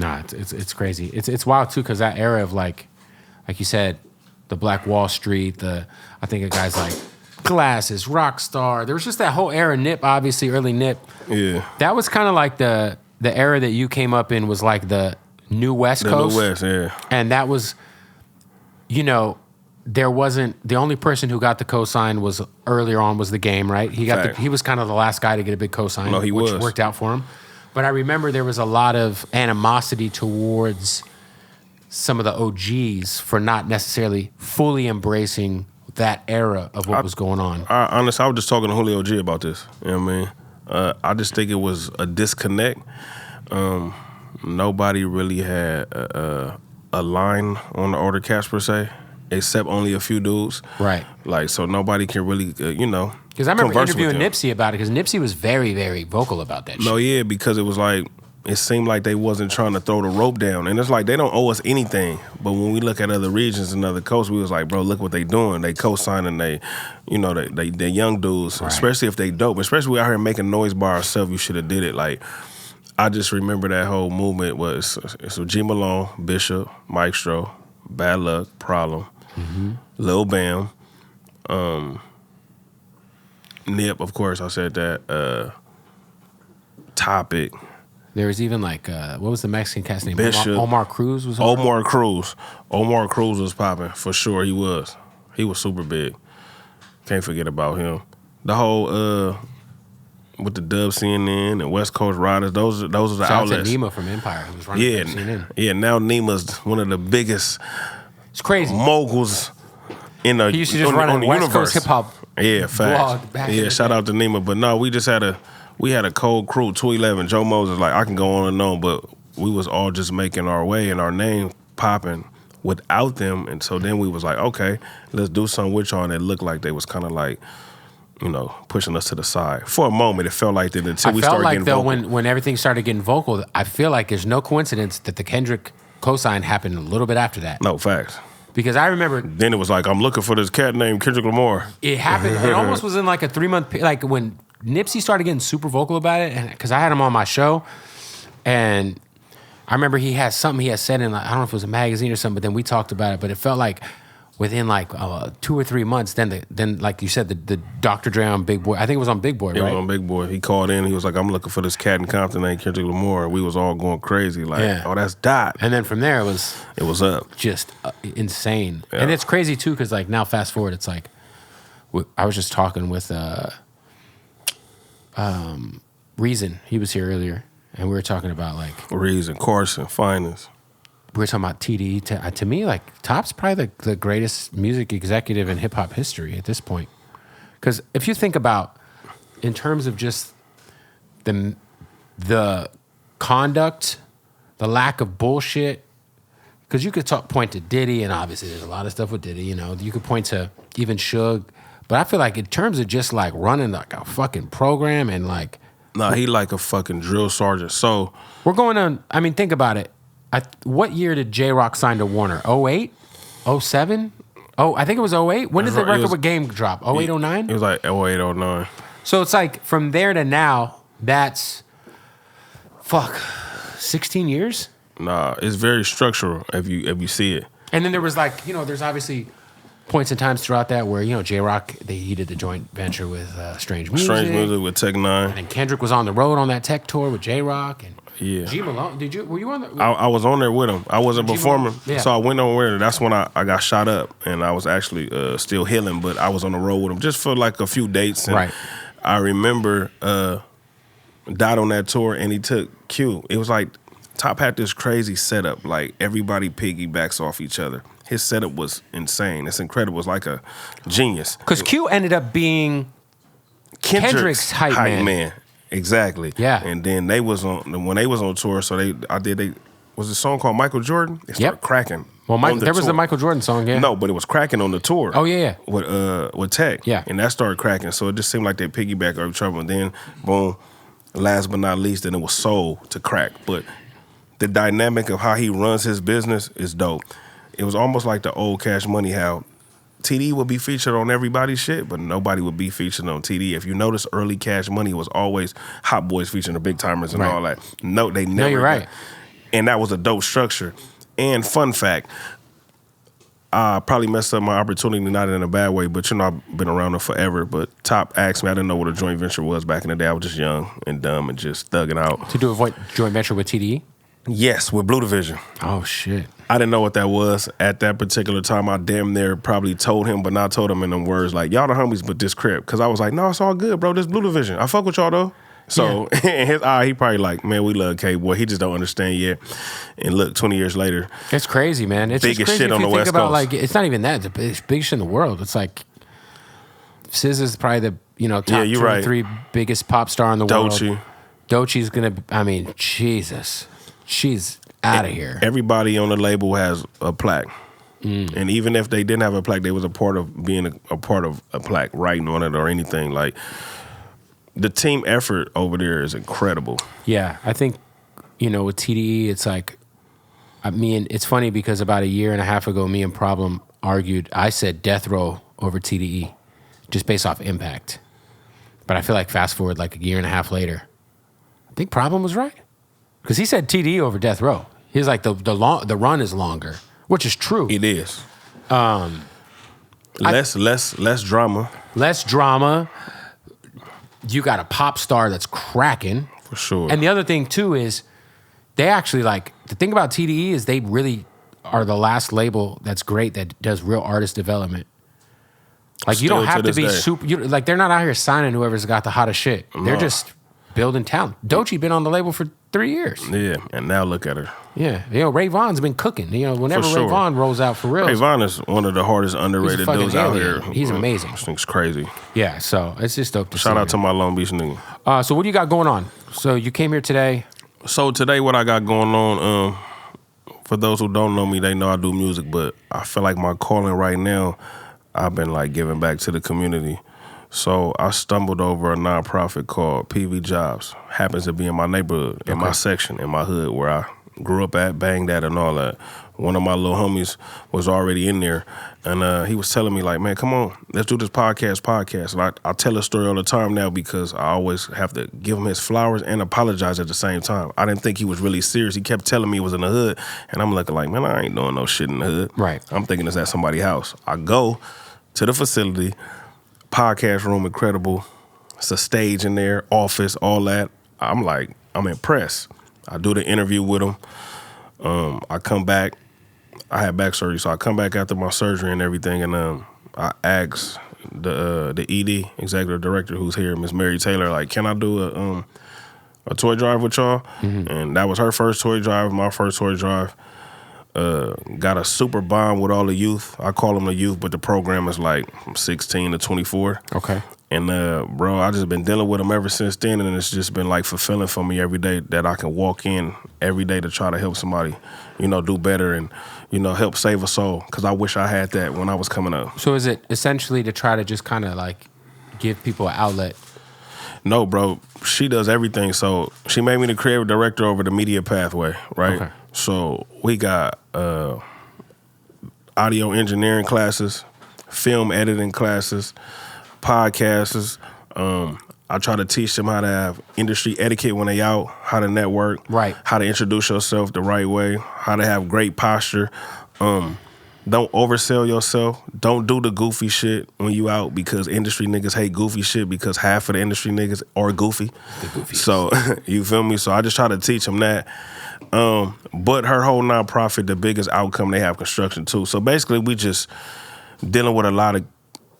Nah, it's crazy. It's wild too because that era of like you said, the Black Wall Street. I think of guys like Glasses, Rockstar. There was just that whole era. Nip, obviously, early Nip. Yeah, that was kind of like the era that you came up in was like the new West Coast. New West, yeah. And that was, there wasn't the only person who got the cosign was earlier on was the Game, right? He was kind of the last guy to get a big cosign, which worked out for him. But I remember there was a lot of animosity towards some of the OGs for not necessarily fully embracing that era of what was going on. Honestly, I was just talking to Julio G about this. You know what I mean? I just think it was a disconnect. Nobody really had a line on the order cash per se, except only a few dudes. Right. Like, so nobody can really, Because I remember interviewing Nipsey about it, because Nipsey was very, very vocal about that shit. No, yeah, because it was like, it seemed like they wasn't trying to throw the rope down. And it's like, they don't owe us anything. But when we look at other regions and other coasts, we was like, bro, look what they doing. They co-signing, they young dudes, right. Especially if they dope. Especially we out here making noise by ourselves, you should have did it. Like, I just remember that whole movement was, so G Malone, Bishop, Maestro, Bad Luck, Problem, Lil Bam, Nip, of course, I said that, Topic. There was even like, what was the Mexican cat's name? Bishop. Omar Cruz was on Omar Cruz. Omar Cruz was popping, for sure he was. He was super big. Can't forget about him. The whole, with the Dub CNN and West Coast Riders, those are the outlets. Shout out to Nima from Empire, who was running CNN. Yeah, now Nima's one of the biggest it's crazy. moguls in the, he used to just run on the West universe. Coast hip-hop facts. Yeah, shout out to Nima. But no, we had a cold crew, 211. Joe Moses, like, I can go on and on, but we was all just making our way and our name popping without them. And so then we was like, okay, let's do something with y'all. And it looked like they was kind of like, pushing us to the side. For a moment, it felt like that until we started getting vocal. I felt like, though, when everything started getting vocal, I feel like there's no coincidence that the Kendrick cosign happened a little bit after that. No, facts. Because I remember... Then it was like, I'm looking for this cat named Kendrick Lamar. It happened. It almost was in like a 3-month... Like when Nipsey started getting super vocal about it, and because I had him on my show, and I remember he had something he had said in, like, I don't know if it was a magazine or something, but then we talked about it, but it felt like within like 2 or 3 months, then like you said, the Dr. Dre on Big Boy, I think it was on Big Boy, right? It was on Big Boy. He called in, he was like, I'm looking for this cat in Compton named Kendrick Lamar. We was all going crazy, like, oh, that's Dot. And then from there, it was up. Just insane. Yeah. And it's crazy too, because like now fast forward, it's like, I was just talking with Reason. He was here earlier, and we were talking about like Reason, Carson, Finest. We were talking about TDE. To me, like, Top's probably the greatest music executive in hip hop history at this point. Because if you think about, in terms of just the conduct, the lack of bullshit, because you could point to Diddy, and obviously there's a lot of stuff with Diddy. You could point to even Suge, but I feel like in terms of just like running like a fucking program and like, nah, he like a fucking drill sergeant. So we're going on. I mean, think about it. What year did J-Rock sign to Warner? 08? 07? Oh, I think it was 08. When did the record with Game drop? 08, 09? It was like 08, 09. So it's like from there to now, that's 16 years? Nah, it's very structural if you see it. And then there was like, there's obviously points and times throughout that where, J-Rock, he did the joint venture with Strange Music. Strange Music with Tech 9. And then Kendrick was on the road on that tech tour with J-Rock. And yeah. G Malone, were you on the... I was on there with him. I wasn't performing, so I went on there. That's when I got shot up, and I was actually still healing, but I was on the road with him just for like a few dates. And right. I remember Dot on that tour, and he took Q. It was like Top had this crazy setup, like everybody piggybacks off each other. His setup was insane. It's incredible. It was like a genius. Because Q ended up being Kendrick's hype man. Exactly. Yeah. And then when they was on tour, so they was a song called Michael Jordan. It started cracking. Well, there was the Michael Jordan song, yeah. No, but it was cracking on the tour. Oh yeah. With Tech. Yeah. And that started cracking. So it just seemed like they piggyback over each other. And then boom, last but not least, then it was Soul to crack. But the dynamic of how he runs his business is dope. It was almost like the old Cash Money, how TDE would be featured on everybody's shit, but nobody would be featured on TDE. If you notice, early Cash Money was always Hot Boys featuring the Big Timers and all that. No, they never. No, you're right. And that was a dope structure. And fun fact, I probably messed up my opportunity, not in a bad way, but you know, I've been around them forever. But Top asked me, I didn't know what a joint venture was back in the day. I was just young and dumb and just thugging out. To do a joint venture with TDE? Yes, with Blue Division. Oh, shit. I didn't know what that was. At that particular time, I damn near probably told him, but not told him in them words like, y'all the homies, but this crib. Because I was like, no, it's all good, bro. This Blue Division. I fuck with y'all, though. So in his eye, he probably like, man, we love K-Boy. He just don't understand yet. And look, 20 years later. It's crazy, man. It's biggest just crazy shit on the West about, Coast. like, it's not even that. It's the biggest shit in the world. It's like, SZA is probably the, top 2 or 3 biggest pop star in the world. Doechie's going to, I mean, Jesus. She's out of here. Everybody on the label has a plaque. And even if they didn't have a plaque, they was a part of being a part of a plaque, writing on it or anything. Like, the team effort over there is incredible. Yeah, I think, with TDE, it's like, it's funny because about a year and a half ago, me and Problem argued. I said Death Row over TDE, just based off impact. But I feel like fast forward like a year and a half later, I think Problem was right. Because he said TDE over Death Row. He's like, the run is longer, which is true. It is. Less drama. Less drama. You got a pop star that's cracking. For sure. And the other thing, too, is they actually, the thing about TDE is they really are the last label that's great that does real artist development. Like, you don't have to be super, they're not out here signing whoever's got the hottest shit. No. They're just building talent. Doechie been on the label for 3 years. Yeah, and now look at her. Yeah, Ray Vaughn's been cooking. Whenever Ray Vaughn rolls out for real. Ray Vaughn is one of the hardest underrated dudes out here. He's amazing. This thing's crazy. Yeah, so it's just dope to see. Shout out to my Long Beach nigga. So what do you got going on? So you came here today. So today what I got going on, for those who don't know me, they know I do music, but I feel like my calling right now, I've been like giving back to the community. So I stumbled over a nonprofit called PV Jobs. Happens to be in my neighborhood, in my section, in my hood where I grew up at, banged at and all that. One of my little homies was already in there, and he was telling me like, man, come on, let's do this podcast. And I tell a story all the time now because I always have to give him his flowers and apologize at the same time. I didn't think he was really serious. He kept telling me he was in the hood, and I'm looking like, man, I ain't doing no shit in the hood. Right. I'm thinking it's at somebody's house. I go to the facility, podcast room, incredible. It's a stage in there, office, all that. I'm impressed. I do the interview with him. I come back. I had back surgery, so I come back after my surgery and everything, and I asked the ED, executive director, who's here, Miss Mary Taylor, like, can I do a toy drive with y'all? Mm-hmm. And that was her first toy drive, my first toy drive. Got a super bond with all the youth. I call them the youth, but the program is like from 16 to 24. Okay. And bro, I just been dealing with them ever since then, and it's just been like fulfilling for me every day that I can walk in every day to try to help somebody, do better and, help save a soul. Because I wish I had that when I was coming up. So is it essentially to try to just kind of like give people an outlet? No, bro. She does everything. So she made me the creative director over the media pathway, right? Okay. So we got audio engineering classes, film editing classes, podcasts. I try to teach them how to have industry etiquette when they out, how to network, right? How to introduce yourself the right way, how to have great posture. Don't oversell yourself. Don't do the goofy shit when you out because industry niggas hate goofy shit because half of the industry niggas are goofy. The goofy. So, you feel me? So I just try to teach them that. But her whole nonprofit, the biggest outcome, they have construction too. So basically we just dealing with a lot of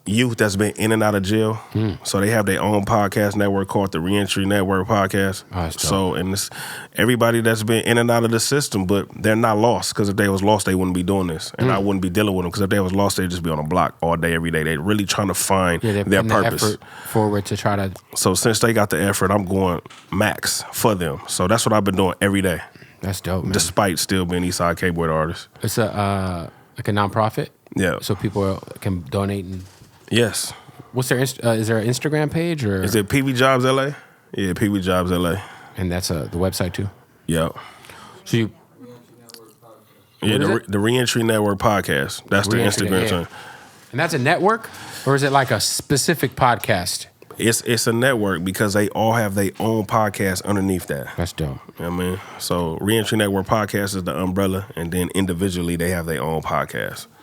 youth that's been in and out of jail. So they have their own podcast network called the Reentry Network Podcast. Oh, so, and it's everybody that's been in and out of the system, but they're not lost because if they was lost, they wouldn't be doing this. And I wouldn't be dealing with them because if they was lost, they'd just be on a block all day, every day. They're really trying to find their purpose. The effort forward to try to. So since they got the effort, I'm going max for them. So that's what I've been doing every day. That's dope, man. Despite still being Eastside K-Boy artist. It's a like a nonprofit? Yeah. So people can donate and... Yes. What's their is there an Instagram page or is it PV Jobs LA? Yeah, PV Jobs LA. And that's the website too. Yeah. So you. Yeah, the Reentry Network Podcast. That's the Instagram thing. And that's a network, or is it like a specific podcast? It's a network because they all have their own podcast underneath that. That's dope. You know what I mean? So Reentry Network Podcast is the umbrella, and then individually they have their own podcast.